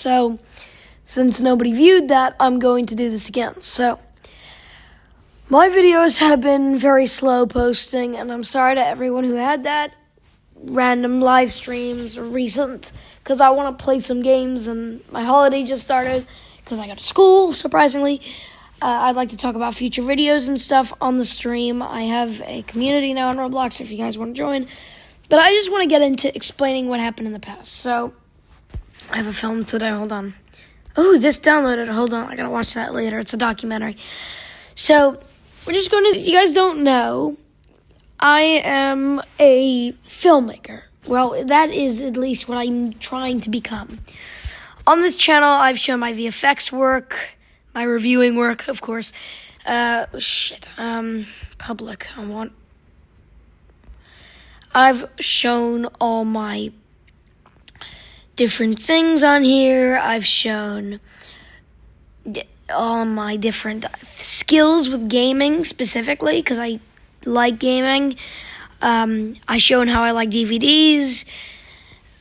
So, since nobody viewed that, I'm going to do this again. So, my videos have been very slow posting, and I'm sorry to everyone who had that random live streams or recent, because I want to play some games, and my holiday just started because I go to school, surprisingly. I'd like to talk about future videos and stuff on the stream. I have a community now on Roblox if you guys want to join. But I just want to get into explaining what happened in the past. So, I have a film today. Hold on. Oh, this downloaded. Hold on. I got to watch that later. It's a documentary. So, we're just going to... You guys don't know, I am a filmmaker. Well, that is at least what I'm trying to become. On this channel, I've shown my VFX work, my reviewing work, of course. Public. I've shown all my different things on here. I've shown all my different skills with gaming, specifically, because I like gaming. I've shown how I like DVDs.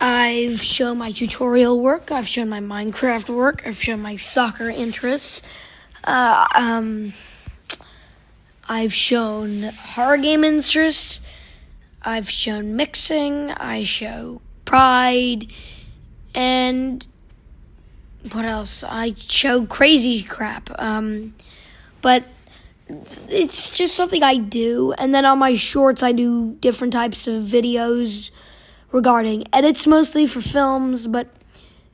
I've shown my tutorial work. I've shown my Minecraft work. I've shown my soccer interests. I've shown horror game interests. I've shown mixing. I show pride. And what else? I show crazy crap. But it's just something I do. And then on my shorts, I do different types of videos regarding edits, mostly for films, but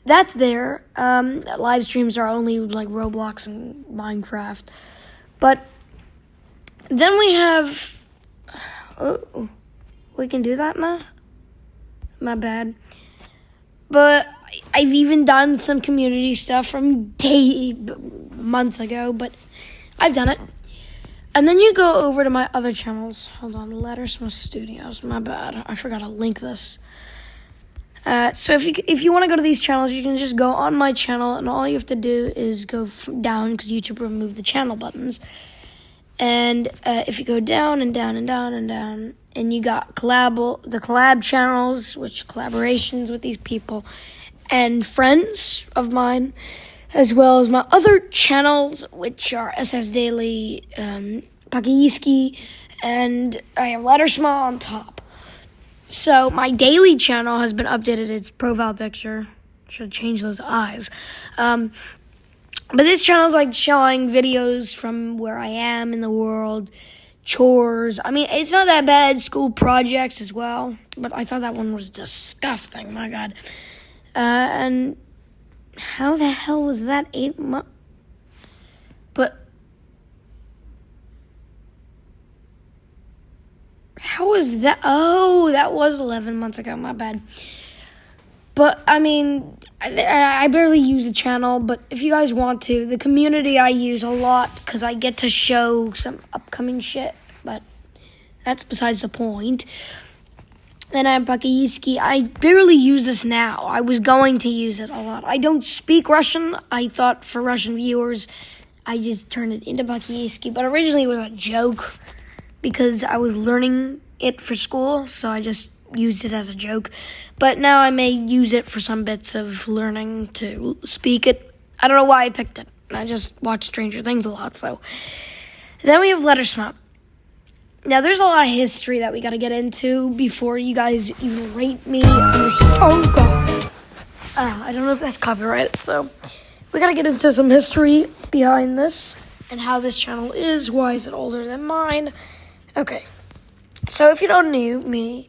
that's there. Live streams are only like Roblox and Minecraft. But then we have... Oh, we can do that now? My bad. But I've even done some community stuff from months ago, but I've done it. And then you go over to my other channels. Hold on, Lettersmith Studios. My bad. I forgot to link this. So if you want to go to these channels, you can just go on my channel, and all you have to do is go down, because YouTube removed the channel buttons. And if you go down and down and down and down, and you got the collab channels, which collaborations with these people, and friends of mine, as well as my other channels, which are SS Daily, Pakiyiski, and I have Lettersmith on top. So my daily channel has been updated. Its profile picture should change those eyes. But this channel is like showing videos from where I am in the world, chores. I mean, it's not that bad. School projects as well. But I thought that one was disgusting. My God. And how the hell was that 8 months? But how was that? Oh, that was 11 months ago. My bad. But, I mean, I barely use the channel, but if you guys want to, the community I use a lot because I get to show some upcoming shit, but that's besides the point. Then I have Pakiyiski. I barely use this now. I was going to use it a lot. I don't speak Russian. I thought for Russian viewers, I just turned it into Pakiyiski, but originally it was a joke because I was learning it for school, so I just used it as a joke. But now I may use it for some bits of learning to speak it. I don't know why I picked it. I just watch Stranger Things a lot, so. Then we have Lettersmith. Now, there's a lot of history that we got to get into before you guys even rate me. Oh, God. I don't know if that's copyrighted, so we got to get into some history behind this and how this channel is. Why is it older than mine? Okay. So, if you don't know me,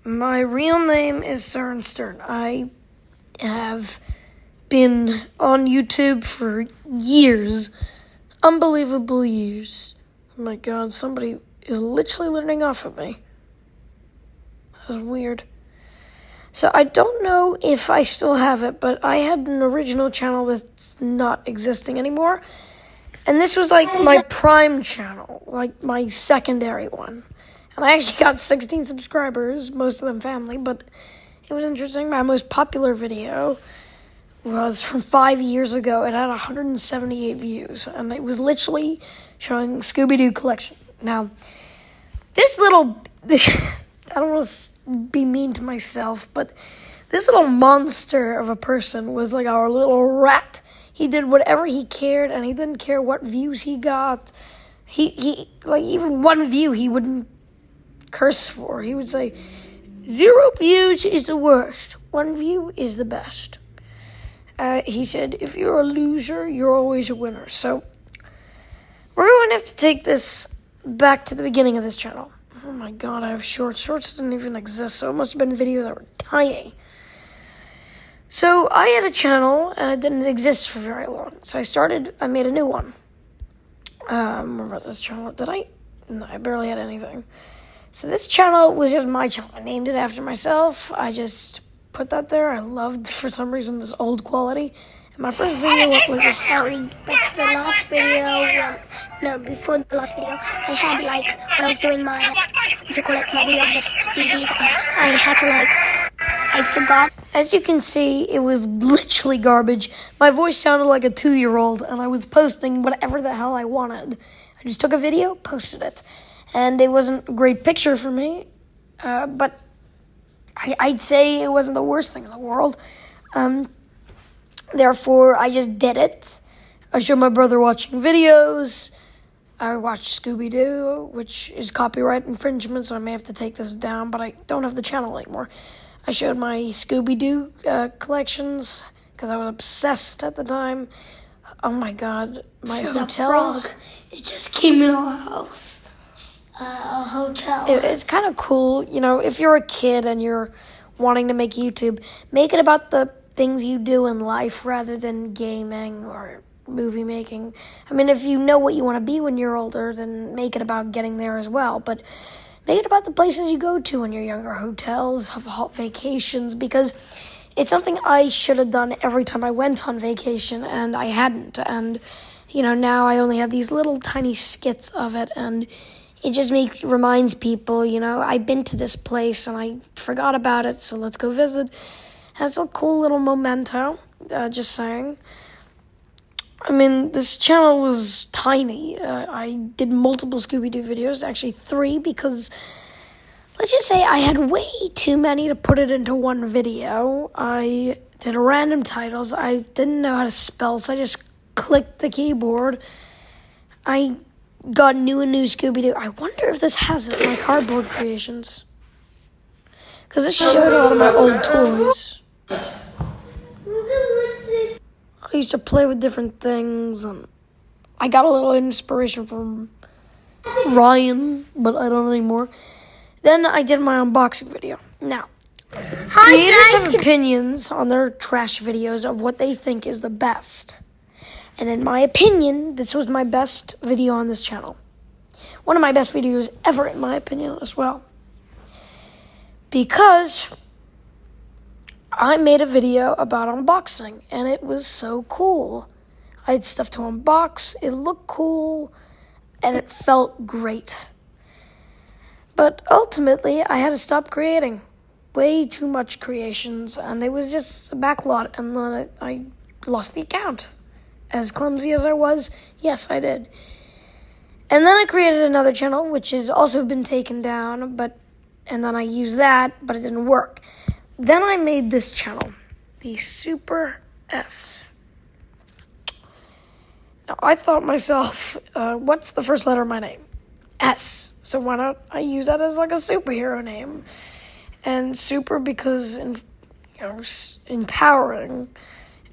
my real name is Søren Stern. I have been on YouTube for years. Unbelievable years. Oh my God, somebody is literally learning off of me. That was weird. So I don't know if I still have it, but I had an original channel that's not existing anymore. And this was like my prime channel, like my secondary one. And I actually got 16 subscribers, most of them family, but it was interesting. My most popular video was from 5 years ago. It had 178 views, and it was literally showing Scooby-Doo collection. Now, this little, I don't want to be mean to myself, but This little monster of a person was like our little rat. He did whatever he cared, and he didn't care what views he got. He like, even one view he wouldn't curse for. He would say, 0 views is the worst. 1 view is the best. He said, if you're a loser, you're always a winner. So we're going to have to take this back to the beginning of this channel. Oh my god, I have shorts. Shorts didn't even exist, so it must have been videos that were tiny. So I had a channel, and it didn't exist for very long. So I made a new one. Remember this channel? Did I? No, I barely had anything. So this channel was just my channel. I named it after myself. I just put that there. I loved, for some reason, this old quality. And my first video was Sorry, but the last video, before the last video, I had, like, when I was doing my, what you call it, my video of this DVDs, I had to, like, I forgot. As you can see, it was literally garbage. My voice sounded like a 2-year-old, and I was posting whatever the hell I wanted. I just took a video, posted it. And it wasn't a great picture for me, but I'd say it wasn't the worst thing in the world. Therefore, I just did it. I showed my brother watching videos. I watched Scooby-Doo, which is copyright infringement, so I may have to take this down, but I don't have the channel anymore. I showed my Scooby-Doo collections, because I was obsessed at the time. Oh my god, my hotels. It just came in our house. A hotel. It's kind of cool, you know, if you're a kid and you're wanting to make YouTube, make it about the things you do in life rather than gaming or movie making. I mean, if you know what you want to be when you're older, then make it about getting there as well. But make it about the places you go to when you're younger, hotels, vacations, because it's something I should have done every time I went on vacation, and I hadn't. And, you know, now I only have these little tiny skits of it, and it just reminds people, you know, I've been to this place and I forgot about it, so let's go visit. And it's a cool little memento, just saying. I mean, this channel was tiny. I did multiple Scooby-Doo videos, actually 3, because let's just say I had way too many to put it into one video. I did random titles. I didn't know how to spell, so I just clicked the keyboard. I got new Scooby-Doo. I wonder if this has it, my cardboard creations. Because this showed a lot of my old toys. I used to play with different things, and I got a little inspiration from Ryan, but I don't anymore. Then I did my unboxing video. Now, creators have opinions on their trash videos of what they think is the best. And in my opinion, this was my best video on this channel. One of my best videos ever, in my opinion, as well. Because I made a video about unboxing, and it was so cool. I had stuff to unbox, it looked cool, and it felt great. But ultimately, I had to stop creating. Way too much creations, and it was just a backlot, and then I lost the account. As clumsy as I was, yes, I did. And then I created another channel, which has also been taken down, and then I used that, but it didn't work. Then I made this channel, the Super S. Now, I thought myself, what's the first letter of my name? S. So why not I use that as like a superhero name? And super because, empowering.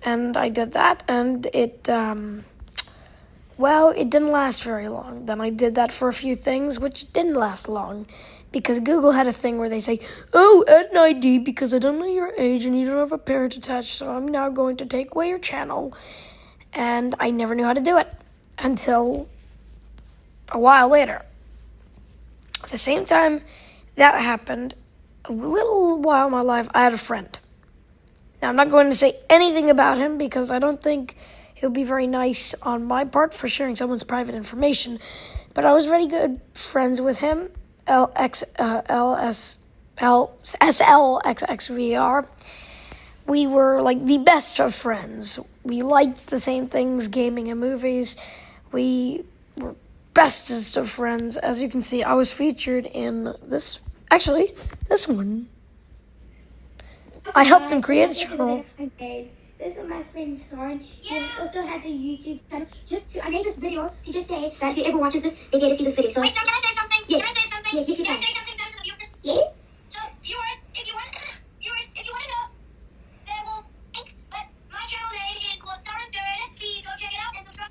And I did that, and it didn't last very long. Then I did that for a few things, which didn't last long, because Google had a thing where they say, oh, add an ID because I don't know your age and you don't have a parent attached, so I'm now going to take away your channel. And I never knew how to do it until a while later. At the same time that happened, a little while in my life, I had a friend. Now, I'm not going to say anything about him because I don't think it would be very nice on my part for sharing someone's private information. But I was very good friends with him, SLXXVR. We were like the best of friends. We liked the same things, gaming and movies. We were bestest of friends. As you can see, I was featured in this one. I helped him create his channel. Okay. This is my friend Soren. He also has a YouTube channel. I made this video to just say that if he ever watches this, they get to see this video. So, wait, can I say something? Yes. Can I say something? Yes, you Can I can. say something to the viewers? Yes? So, viewers, if you want to know, then we'll link, but my channel name is called Soren Durden. Please go check it out and subscribe.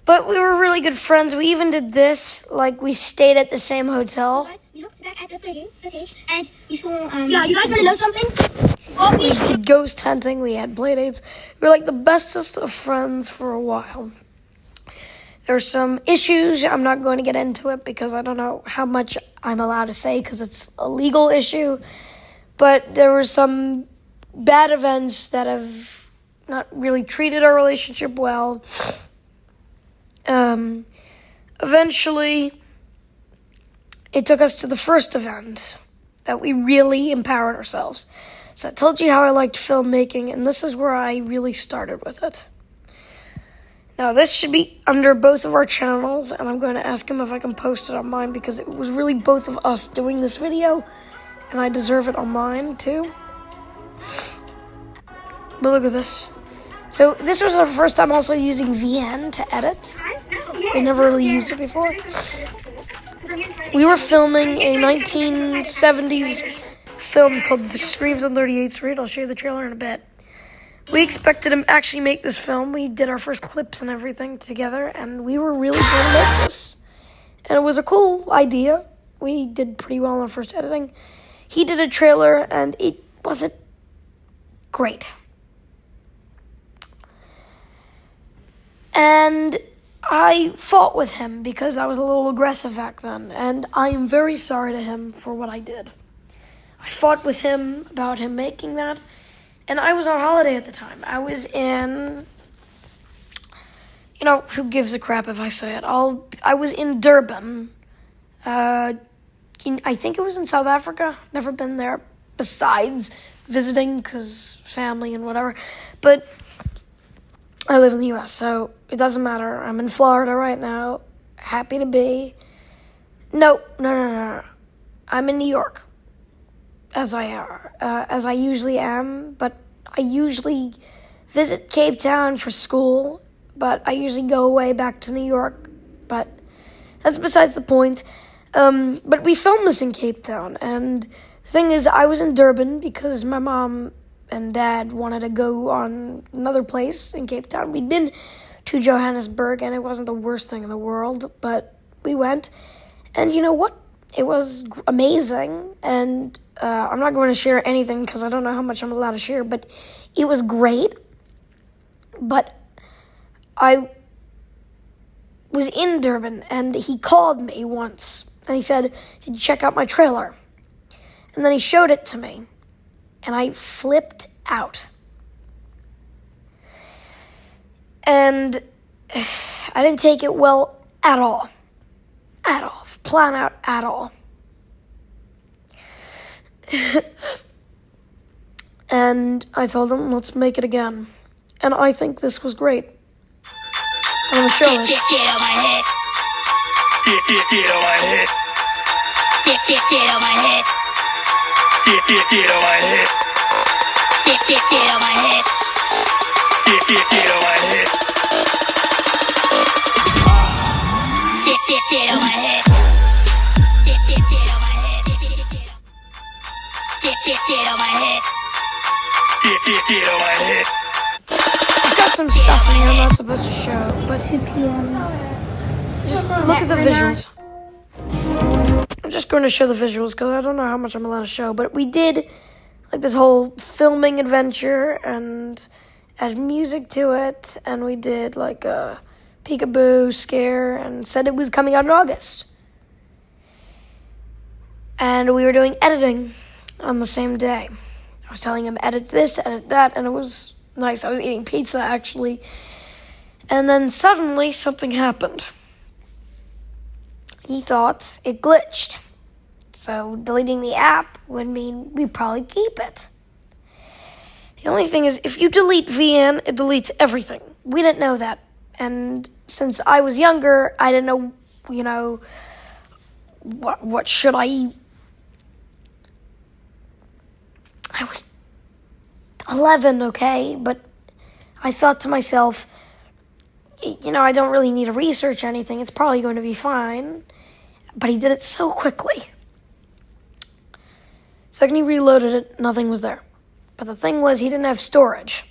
But we were really good friends. We even did this. Like, we stayed at the same hotel. You looked back at the footage and you saw, yeah, you guys want to know something? We did ghost hunting. We had play dates. We were like the bestest of friends for a while. There's some issues. I'm not going to get into it because I don't know how much I'm allowed to say because it's a legal issue. But there were some bad events that have not really treated our relationship well. Eventually, it took us to the first event that we really empowered ourselves. So I told you how I liked filmmaking, and this is where I really started with it. Now, this should be under both of our channels, and I'm going to ask him if I can post it on mine because it was really both of us doing this video, and I deserve it on mine, too. But look at this. So this was our first time also using VN to edit. We never really used it before. We were filming a 1970s film called The Screams on 38th Street. I'll show you the trailer in a bit. We expected to actually make this film. We did our first clips and everything together, and we were really going to make this. And it was a cool idea. We did pretty well on our first editing. He did a trailer, and it wasn't great. And I fought with him because I was a little aggressive back then, and I am very sorry to him for what I did. I fought with him about him making that, and I was on holiday at the time. I was in, who gives a crap if I say it? I was in Durban. I think it was in South Africa. Never been there besides visiting because family and whatever. But I live in the U.S., so it doesn't matter. I'm in Florida right now. Happy to be. No. I'm in New York, as I usually am. But I usually visit Cape Town for school. But I usually go away back to New York. But that's besides the point. But we filmed this in Cape Town, and the thing is, I was in Durban because my mom and Dad wanted to go on another place in Cape Town. We'd been to Johannesburg, and it wasn't the worst thing in the world, but we went. And you know what? It was amazing, and I'm not going to share anything because I don't know how much I'm allowed to share, but it was great. But I was in Durban, and he called me once, and he said, "Did you check out my trailer?" And then he showed it to me. And I flipped out. And I didn't take it well at all. At all. Plan out at all. And I told him, let's make it again. And I think this was great. I'm going to show it. Get on my head. Get on my head. Get on my head. Get on my head. Get on my head. Get on my head. Get on my head. Get on my head. Get on my head. Get on my head. I've got some stuff in here I'm not supposed to show, but 2 p.m. just look at the visuals. I'm just going to show the visuals because I don't know how much I'm allowed to show, but we did like this whole filming adventure and add music to it, and we did like a peekaboo scare and said it was coming out in August. And we were doing editing on the same day. I was telling him edit this, edit that, and it was nice. I was eating pizza actually. And then suddenly something happened. He thought it glitched. So deleting the app would mean we probably keep it. The only thing is, if you delete VN, it deletes everything. We didn't know that. And since I was younger, I didn't know, what should I I was 11, okay? But I thought to myself, I don't really need to research anything. It's probably going to be fine. But he did it so quickly. Second he reloaded it, nothing was there. But the thing was, he didn't have storage.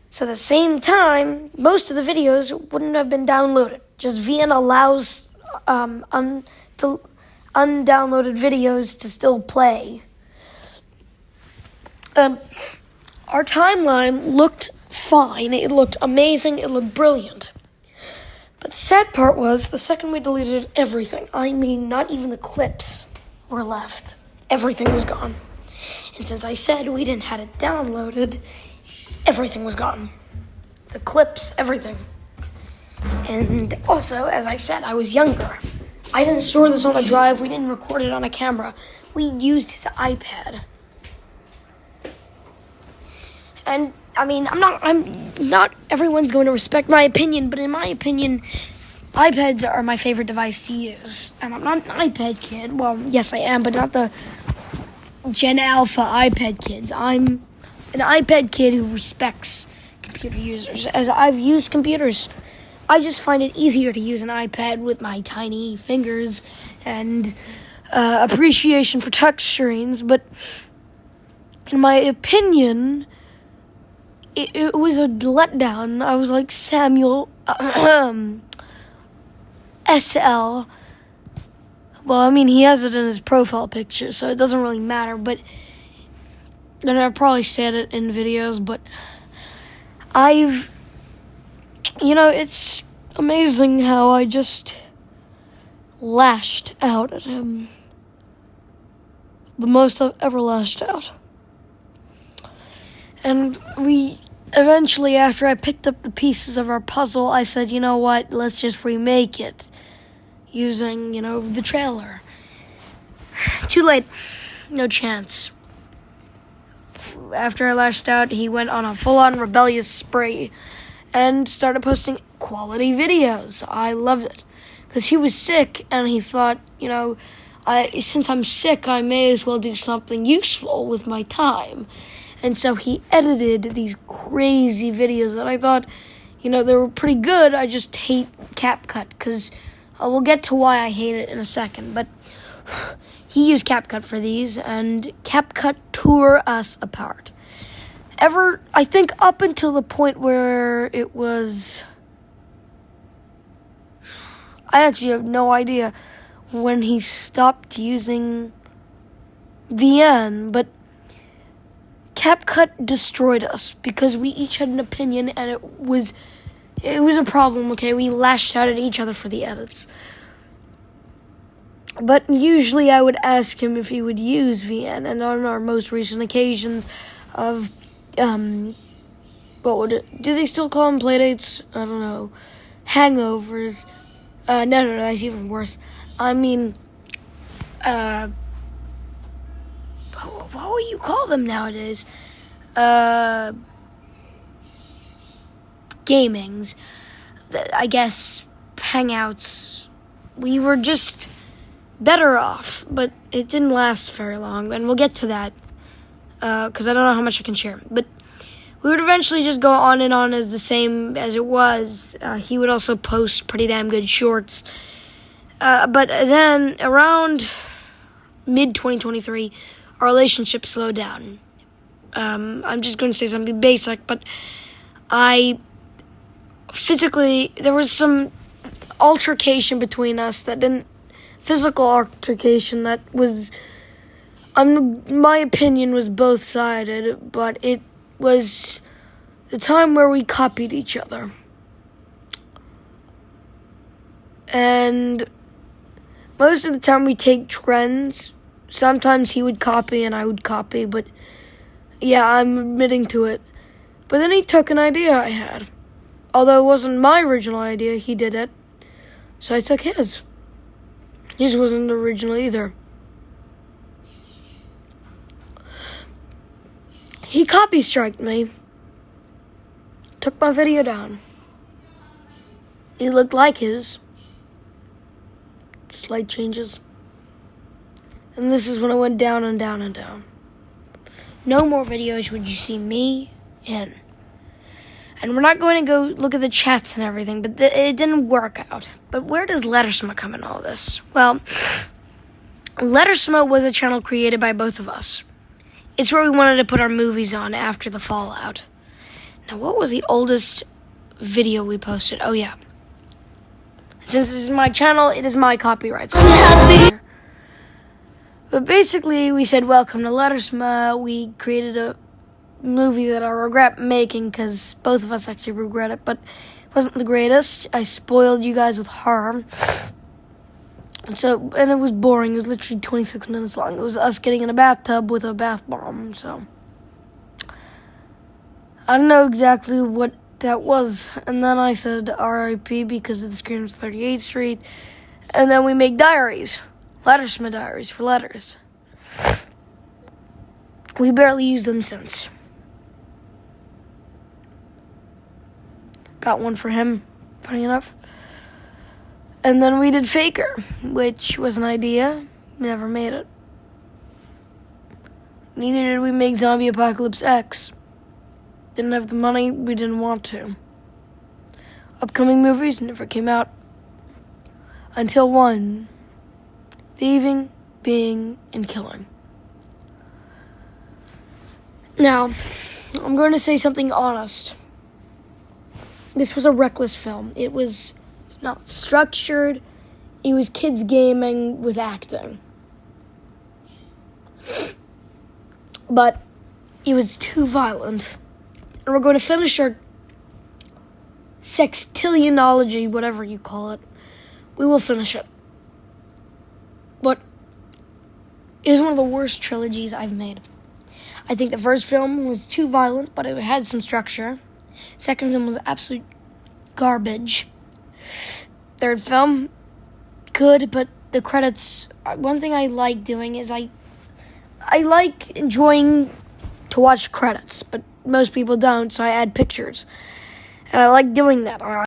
So at the same time, most of the videos wouldn't have been downloaded. Just VN allows undownloaded videos to still play. Our timeline looked fine. It looked amazing. It looked brilliant. But the sad part was, the second we deleted everything, I mean, not even the clips were left. Everything was gone. And since I said we didn't have it downloaded, everything was gone. The clips, everything. And also, as I said, I was younger. I didn't store this on a drive. We didn't record it on a camera. We used his iPad. And I'm not everyone's going to respect my opinion, but in my opinion, iPads are my favorite device to use. And I'm not an iPad kid. Well, yes, I am, but not the Gen Alpha iPad kids. I'm an iPad kid who respects computer users. As I've used computers, I just find it easier to use an iPad with my tiny fingers and appreciation for touch screens. But in my opinion, it was a letdown. I was like Samuel SL. Well, he has it in his profile picture, so it doesn't really matter, but and I've probably said it in videos, but it's amazing how I just lashed out at him. The most I've ever lashed out. And we eventually, after I picked up the pieces of our puzzle, I said, you know what, let's just remake it using, the trailer. Too late. No chance. After I lashed out, he went on a full-on rebellious spree and started posting quality videos. I loved it. Because he was sick, and he thought, since I'm sick, I may as well do something useful with my time. And so he edited these crazy videos that I thought, they were pretty good. I just hate CapCut, because we'll get to why I hate it in a second. But he used CapCut for these, and CapCut tore us apart. I think up until the point where it was... I actually have no idea when he stopped using VN, but CapCut destroyed us because we each had an opinion, and it was a problem, okay? We lashed out at each other for the edits. But usually I would ask him if he would use VN, and on our most recent occasions of, do they still call them playdates? I don't know. Hangovers. No, that's even worse. What would you call them nowadays? Gamings. I guess hangouts. We were just better off, but it didn't last very long, and we'll get to that, because I don't know how much I can share. But we would eventually just go on and on as the same as it was. He would also post pretty damn good shorts. But then, around mid-2023, our relationship slowed down. I'm just going to say something basic, but there was some altercation between us physical altercation that was, my opinion was both-sided, but it was the time where we copied each other. And most of the time we take trends. Sometimes he would copy and I would copy, but yeah, I'm admitting to it. But then he took an idea I had. Although it wasn't my original idea, he did it. So I took his. His wasn't original either. He copy-striked me. Took my video down. It looked like his. Slight changes. And this is when it went down and down and down. no more videos would you see me in. And we're not going to go look at the chats and everything, but it didn't work out. But where does Lettersma come in all this? Well, Lettersma was a channel created by both of us. It's where we wanted to put our movies on after the fallout. Now, what was the oldest video we posted? Oh, yeah. Since this is my channel, it is my copyright. So but basically, we said, welcome to Lettersma. We created a movie that I regret making because both of us actually regret it, but it wasn't the greatest. I spoiled you guys with horror. And it was boring. It was literally 26 minutes long. It was us getting in a bathtub with a bath bomb, so I don't know exactly what that was. And then I said R.I.P. because of the Screams 38th Street. And then we make diaries. Lettersma diaries for letters. We barely used them since. Got one for him, funny enough. And then we did Faker, which was an idea. Never made it. Neither did we make Zombie Apocalypse X. Didn't have the money, we didn't want to. Upcoming movies never came out. Until one. Thieving, being, and killing. Now, I'm going to say something honest. This was a reckless film. It was not structured. It was kids gaming with acting. But it was too violent. And we're going to finish our sextillionology, whatever you call it. We will finish it. But it is one of the worst trilogies I've made. I think the first film was too violent, but it had some structure. Second film was absolute garbage. Third film, good, but the credits, one thing I like doing is I like enjoying to watch credits, but most people don't, so I add pictures. And I like doing that.